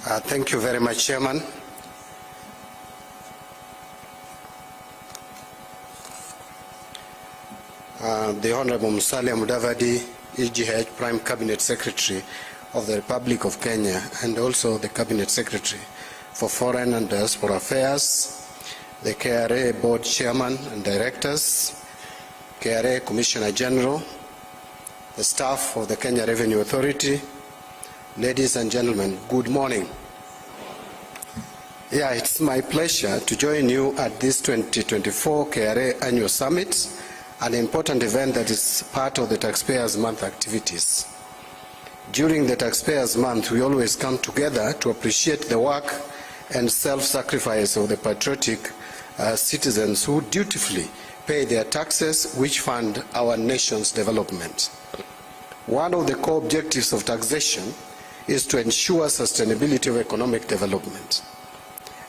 Thank you very much, Chairman. The Honorable Musalia Mudavadi, EGH Prime Cabinet Secretary of the Republic of Kenya, and also the Cabinet Secretary for Foreign and Diaspora Affairs, the KRA Board Chairman and Directors, KRA Commissioner General, the staff of the Kenya Revenue Authority, ladies and gentlemen, good morning. It's my pleasure to join you at this 2024 KRA Annual Summit, an important event that is part of the Taxpayers Month activities. During the Taxpayers Month, we always come together to appreciate the work and self-sacrifice of the patriotic citizens who dutifully pay their taxes, which fund our nation's development. One of the core objectives of taxation is to ensure sustainability of economic development.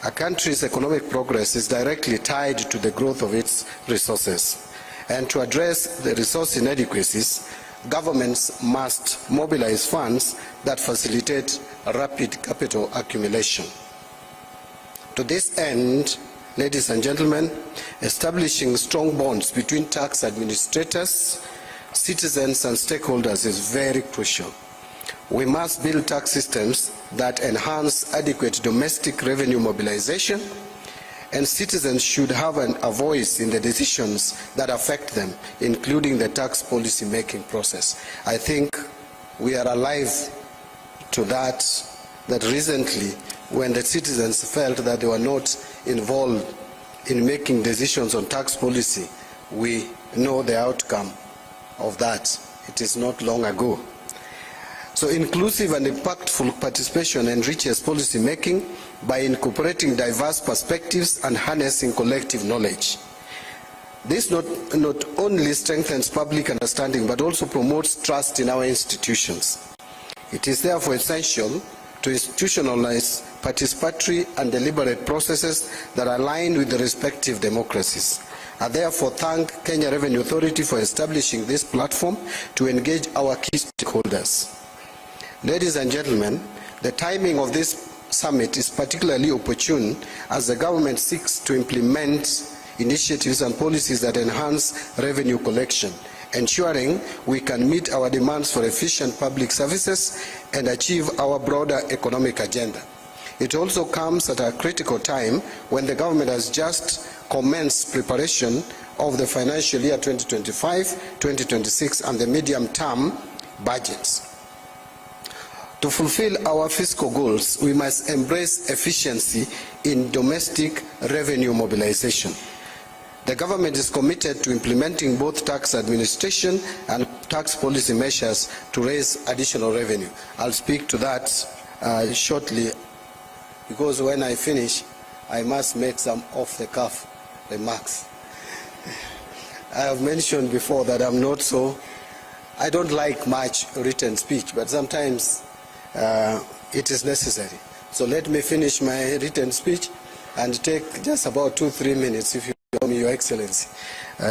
A country's economic progress is directly tied to the growth of its resources. And to address the resource inadequacies, governments must mobilize funds that facilitate rapid capital accumulation. To this end, ladies and gentlemen, establishing strong bonds between tax administrators, citizens and stakeholders is very crucial. We must build tax systems that enhance adequate domestic revenue mobilization, and citizens should have a voice in the decisions that affect them, including the tax policy making process. I think we are alive to that recently, when the citizens felt that they were not involved in making decisions on tax policy, we know the outcome of that. It is not long ago. So inclusive and impactful participation enriches policy making by incorporating diverse perspectives and harnessing collective knowledge. This not only strengthens public understanding but also promotes trust in our institutions. It is therefore essential to institutionalize participatory and deliberate processes that align with the respective democracies. I therefore thank Kenya Revenue Authority for establishing this platform to engage our key stakeholders. Ladies and gentlemen, the timing of this summit is particularly opportune as the government seeks to implement initiatives and policies that enhance revenue collection, ensuring we can meet our demands for efficient public services and achieve our broader economic agenda. It also comes at a critical time when the government has just commenced preparation of the financial year 2025-2026 and the medium-term budgets. To fulfill our fiscal goals, we must embrace efficiency in domestic revenue mobilization. The government is committed to implementing both tax administration and tax policy measures to raise additional revenue. I'll speak to that shortly, because when I finish, I must make some off-the-cuff remarks. I have mentioned before that I don't like much written speech, but sometimes it is necessary. So let me finish my written speech and take just about 2-3 minutes, if you allow me, Your Excellency,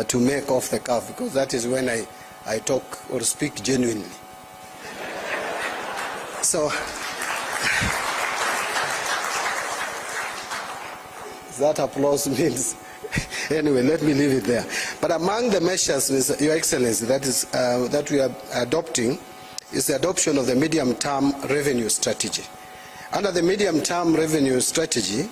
to make off the cuff, because that is when I talk or speak genuinely. So that applause means anyway, let me leave it there. But among the measures, Your Excellency, that we are adopting is the adoption of the medium-term revenue strategy. Under the medium-term revenue strategy,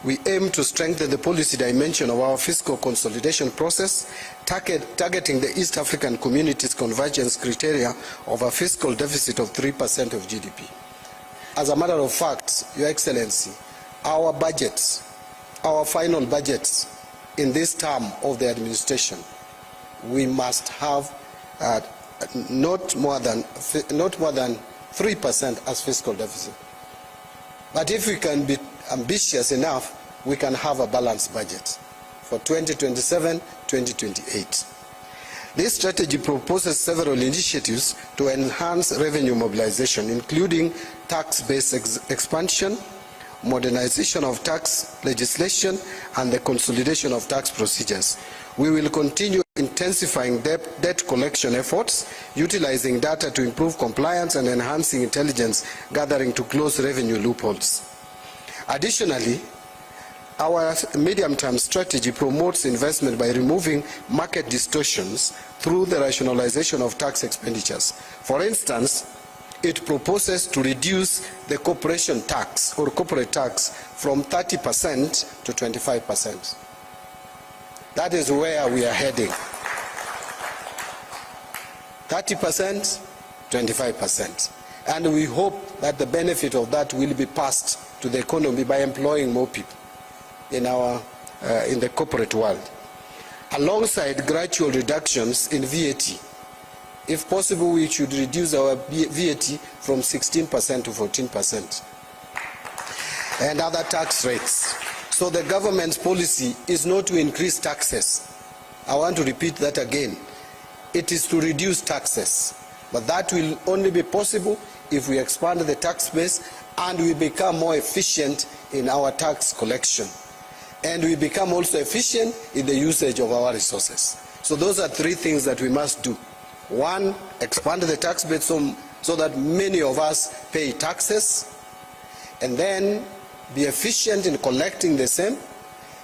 we aim to strengthen the policy dimension of our fiscal consolidation process, targeting the East African Community's convergence criteria of a fiscal deficit of 3% of GDP. As a matter of fact, Your Excellency, our budgets, our final budgets in this term of the administration, we must have not more than 3% as fiscal deficit. But if we can be ambitious enough, we can have a balanced budget for 2027-2028. This strategy proposes several initiatives to enhance revenue mobilization, including tax-based expansion, modernization of tax legislation, and the consolidation of tax procedures. We will continue intensifying debt collection efforts, utilizing data to improve compliance and enhancing intelligence gathering to close revenue loopholes. Additionally, our medium-term strategy promotes investment by removing market distortions through the rationalization of tax expenditures. For instance, it proposes to reduce the corporation tax or corporate tax from 30% to 25%. That is where we are heading. 30%, 25%. And we hope that the benefit of that will be passed to the economy by employing more people in the corporate world. Alongside gradual reductions in VAT, if possible, we should reduce our VAT from 16% to 14%, and other tax rates. So the government's policy is not to increase taxes. I want to repeat that again. It is to reduce taxes. But that will only be possible if we expand the tax base and we become more efficient in our tax collection. And we become also efficient in the usage of our resources. So those are three things that we must do. One, expand the tax base so that many of us pay taxes, and then be efficient in collecting the same,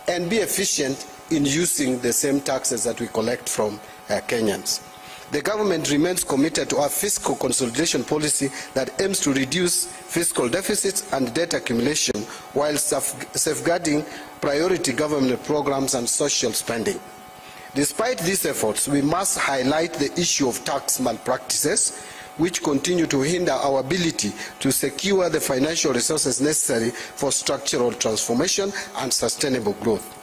and be efficient in using the same taxes that we collect from Kenyans. The government remains committed to our fiscal consolidation policy that aims to reduce fiscal deficits and debt accumulation while safeguarding priority government programs and social spending. Despite these efforts, we must highlight the issue of tax malpractices, which continue to hinder our ability to secure the financial resources necessary for structural transformation and sustainable growth.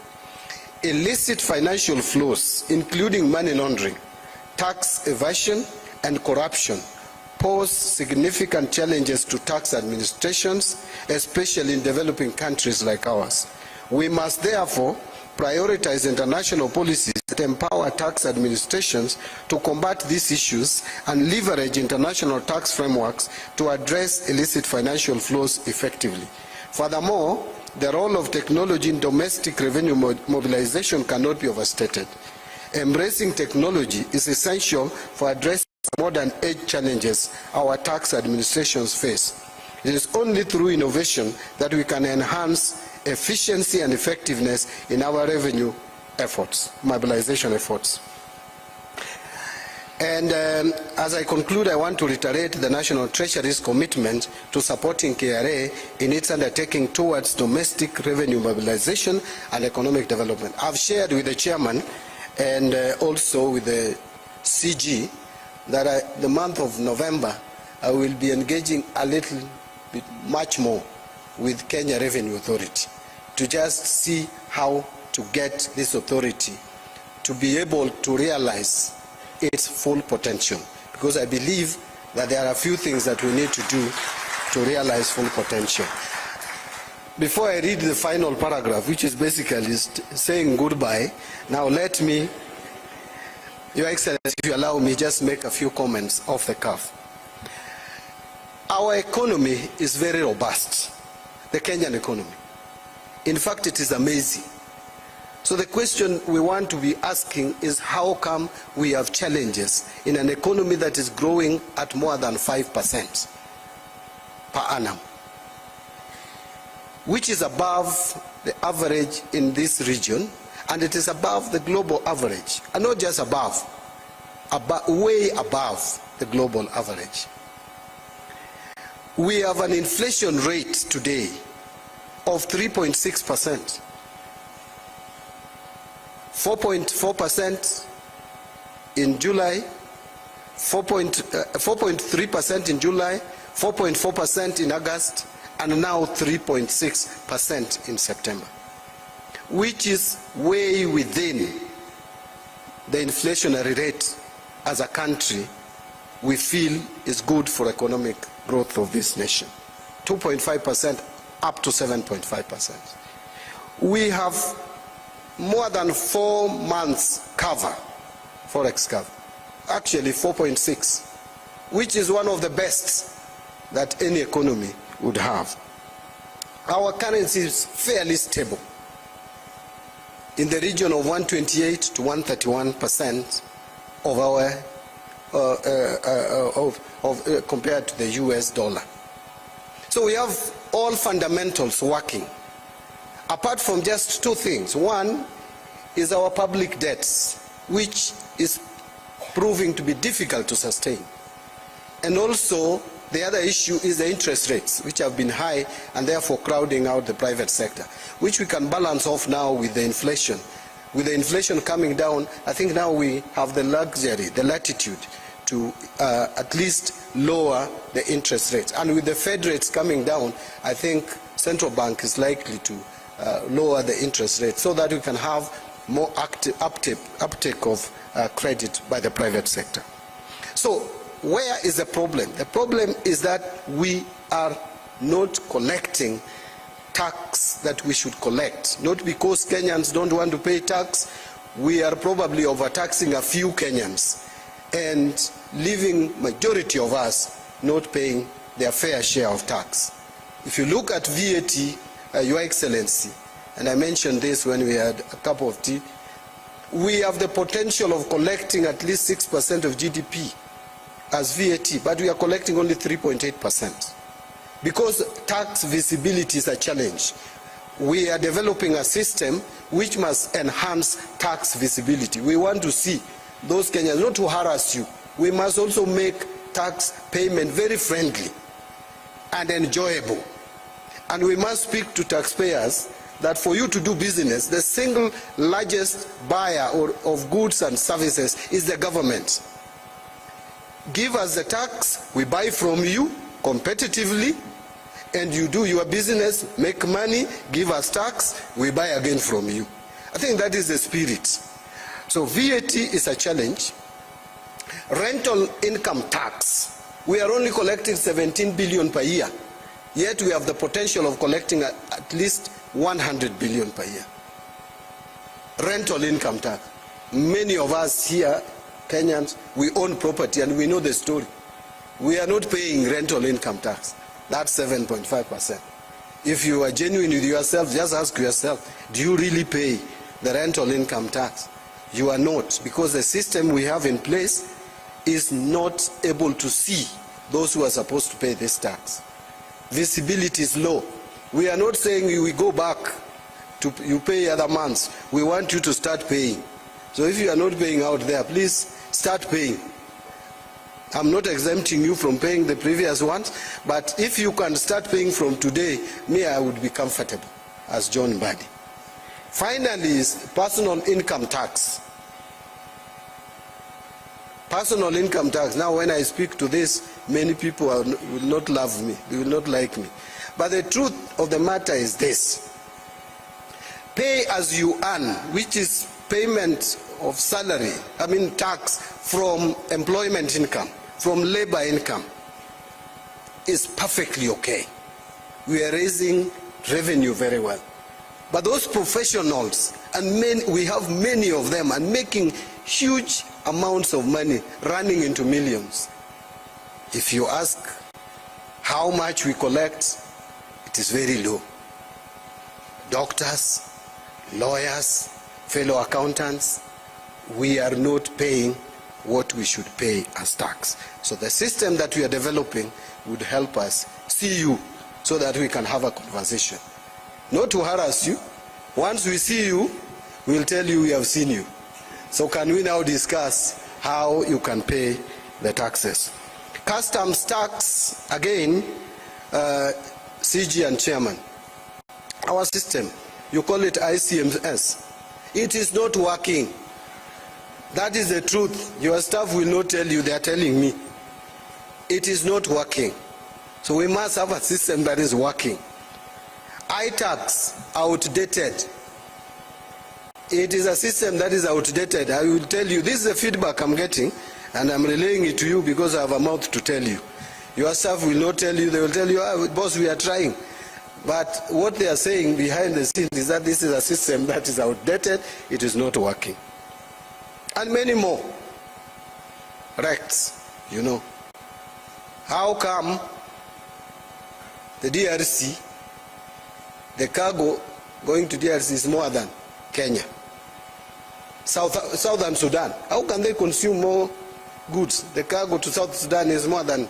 Illicit financial flows, including money laundering, tax evasion, and corruption, pose significant challenges to tax administrations, especially in developing countries like ours. We must therefore prioritize international policies that empower tax administrations to combat these issues and leverage international tax frameworks to address illicit financial flows effectively. Furthermore, the role of technology in domestic revenue mobilization cannot be overstated. Embracing technology is essential for addressing modern age challenges our tax administrations face. It is only through innovation that we can enhance efficiency and effectiveness in our revenue efforts, mobilization efforts. And as I conclude, I want to reiterate the National Treasury's commitment to supporting KRA in its undertaking towards domestic revenue mobilization and economic development. I've shared with the chairman and also with the CG that the month of November I will be engaging a little bit much more with Kenya Revenue Authority to just see how to get this authority to be able to realize its full potential, because I believe that there are a few things that we need to do to realize full potential. Before I read the final paragraph, which is basically saying goodbye, now let me, Your Excellency, if you allow me, just make a few comments off the cuff. Our economy is very robust, the Kenyan economy. In fact, it is amazing. So the question we want to be asking is how come we have challenges in an economy that is growing at more than 5% per annum, which is above the average in this region, and it is above the global average, and not just above, way above the global average. We have an inflation rate today of 3.6%. 4.4% in July, 4.3% in July, 4.4% in August, and now 3.6% in September, which is way within the inflationary rate as a country we feel is good for economic growth of this nation. 2.5% up to 7.5%. We have more than 4 months cover, forex cover, actually 4.6, which is one of the best that any economy would have. Our currency is fairly stable. in the region of 128 to 131% of our compared to the US dollar. So we have all fundamentals working, apart from just two things. One is our public debts, which is proving to be difficult to sustain. And also, the other issue is the interest rates, which have been high and therefore crowding out the private sector, which we can balance off now with the inflation. With the inflation coming down, I think now we have the luxury, the latitude to at least lower the interest rates. And with the Fed rates coming down, I think central bank is likely to lower the interest rate so that we can have more active uptake of credit by the private sector. So where is the problem? The problem is that we are not collecting tax that we should collect. Not because Kenyans don't want to pay tax. We are probably overtaxing a few Kenyans and leaving majority of us not paying their fair share of tax. If you look at VAT, Your Excellency, and I mentioned this when we had a cup of tea, we have the potential of collecting at least 6% of GDP as VAT, but we are collecting only 3.8%. Because tax visibility is a challenge. We are developing a system which must enhance tax visibility. We want to see those Kenyans, not to harass you. We must also make tax payment very friendly and enjoyable. And we must speak to taxpayers that for you to do business, the single largest buyer of goods and services is the government. Give us the tax, we buy from you competitively, and you do your business, make money, give us tax, we buy again from you. I think that is the spirit. So VAT is a challenge. Rental income tax, we are only collecting 17 billion per year, yet we have the potential of collecting at least 100 billion per year. Rental income tax. Many of us here, Kenyans, we own property and we know the story. We are not paying rental income tax. That's 7.5%. If you are genuine with yourself, just ask yourself, do you really pay the rental income tax? You are not, because the system we have in place is not able to see those who are supposed to pay this tax. Visibility is low. We are not saying we go back to you pay other months. We want you to start paying. So if you are not paying out there, please start paying. I'm not exempting you from paying the previous ones, but if you can start paying from today, I would be comfortable as John Mbadi. Finally is personal income tax. Personal income tax. Now when I speak to this, many people will not love me. They will not like me. But the truth of the matter is this. Pay as you earn, which is payment of salary, tax from employment income, from labor income, is perfectly okay. We are raising revenue very well. But those professionals, and we have many of them, and making huge amounts of money, running into millions. If you ask how much we collect, it is very low. Doctors, lawyers, fellow accountants, we are not paying what we should pay as tax. So the system that we are developing would help us see you so that we can have a conversation. Not to harass you. Once we see you, we'll tell you we have seen you. So can we now discuss how you can pay the taxes? Customs tax, again, CG and Chairman. Our system, you call it ICMS. It is not working. That is the truth. Your staff will not tell you, they are telling me. It is not working. So we must have a system that is working. iTax, outdated. It is a system that is outdated. I will tell you, this is the feedback I'm getting, and I'm relaying it to you because I have a mouth to tell you. Your staff will not tell you, they will tell you, boss, we are trying. But what they are saying behind the scenes is that this is a system that is outdated, it is not working. And many more. Rects, How come the DRC, the cargo going to DRC is more than Kenya? Southern Sudan. How can they consume more goods? The cargo to South Sudan is more than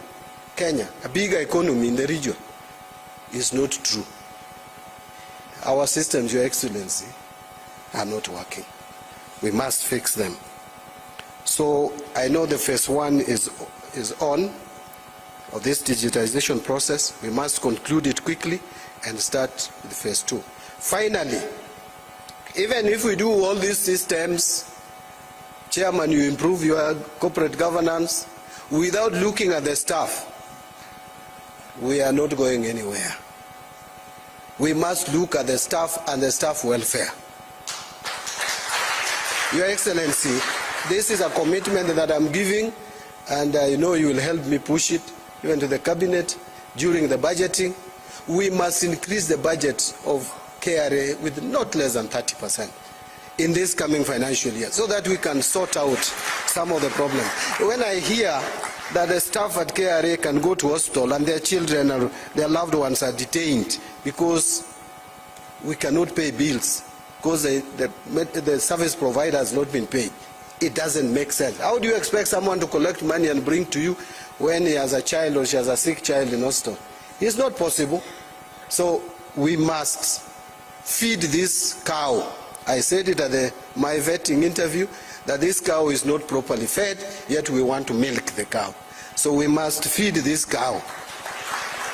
Kenya, a bigger economy in the region. Is not true. Our systems, Your Excellency, are not working. We must fix them. So I know the phase 1 is on of this digitization process. We must conclude it quickly and start with phase 2. Finally, even if we do all these systems, Chairman, you improve your corporate governance, without looking at the staff, we are not going anywhere. We must look at the staff and the staff welfare. Your Excellency, this is a commitment that I'm giving, and I know you will help me push it even to the cabinet during the budgeting. We must increase the budget of KRA with not less than 30% in this coming financial year, so that we can sort out some of the problems. When I hear that the staff at KRA can go to hospital and their children or their loved ones are detained because we cannot pay bills, because the service provider has not been paid, it doesn't make sense. How do you expect someone to collect money and bring to you when he has a child or she has a sick child in hospital? It's not possible. So we must feed this cow. I said it at my vetting interview, that this cow is not properly fed, yet we want to milk the cow. So we must feed this cow.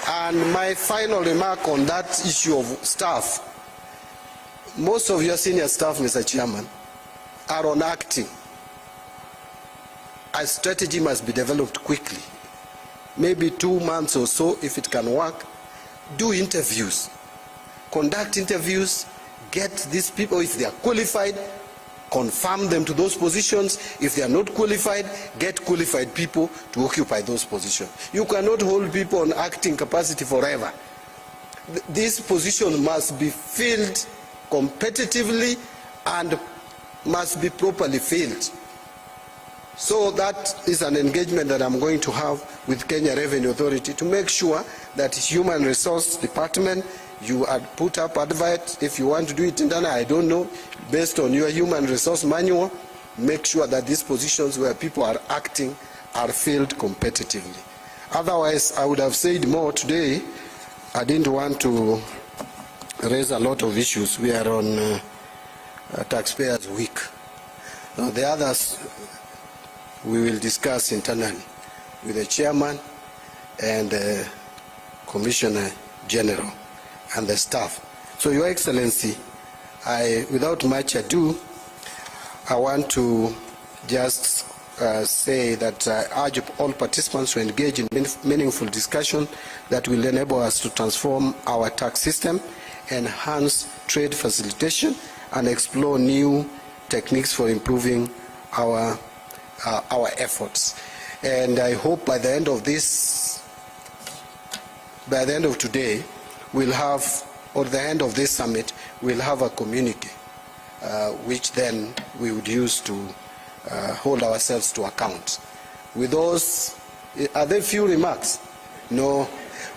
And my final remark on that issue of staff, most of your senior staff, Mr. Chairman, are on acting. A strategy must be developed quickly. Maybe 2 months or so, if it can work. Do interviews. Conduct interviews. Get these people, if they are qualified, confirm them to those positions. If they are not qualified, get qualified people to occupy those positions. You cannot hold people on acting capacity forever. These positions must be filled competitively and must be properly filled. So that is an engagement that I'm going to have with Kenya Revenue Authority to make sure that Human Resource Department, you put up advert. If you want to do it internally, I don't know, based on your human resource manual, make sure that these positions where people are acting are filled competitively. Otherwise, I would have said more today. I didn't want to raise a lot of issues. We are on Taxpayers Week. Now, the others we will discuss internally with the chairman and the Commissioner General and the staff. So, Your Excellency, without much ado, I want to just say that I urge all participants to engage in meaningful discussion that will enable us to transform our tax system, enhance trade facilitation, and explore new techniques for improving our efforts. And I hope by the end of today, we'll have, or the end of this summit, we'll have a communique, which then we would use to hold ourselves to account. With those, are there few remarks? No.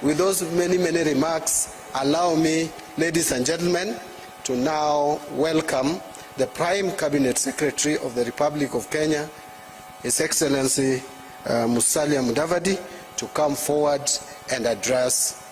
With those many remarks, allow me, ladies and gentlemen, to now welcome the Prime Cabinet Secretary of the Republic of Kenya, His Excellency Musalia Mudavadi, to come forward and address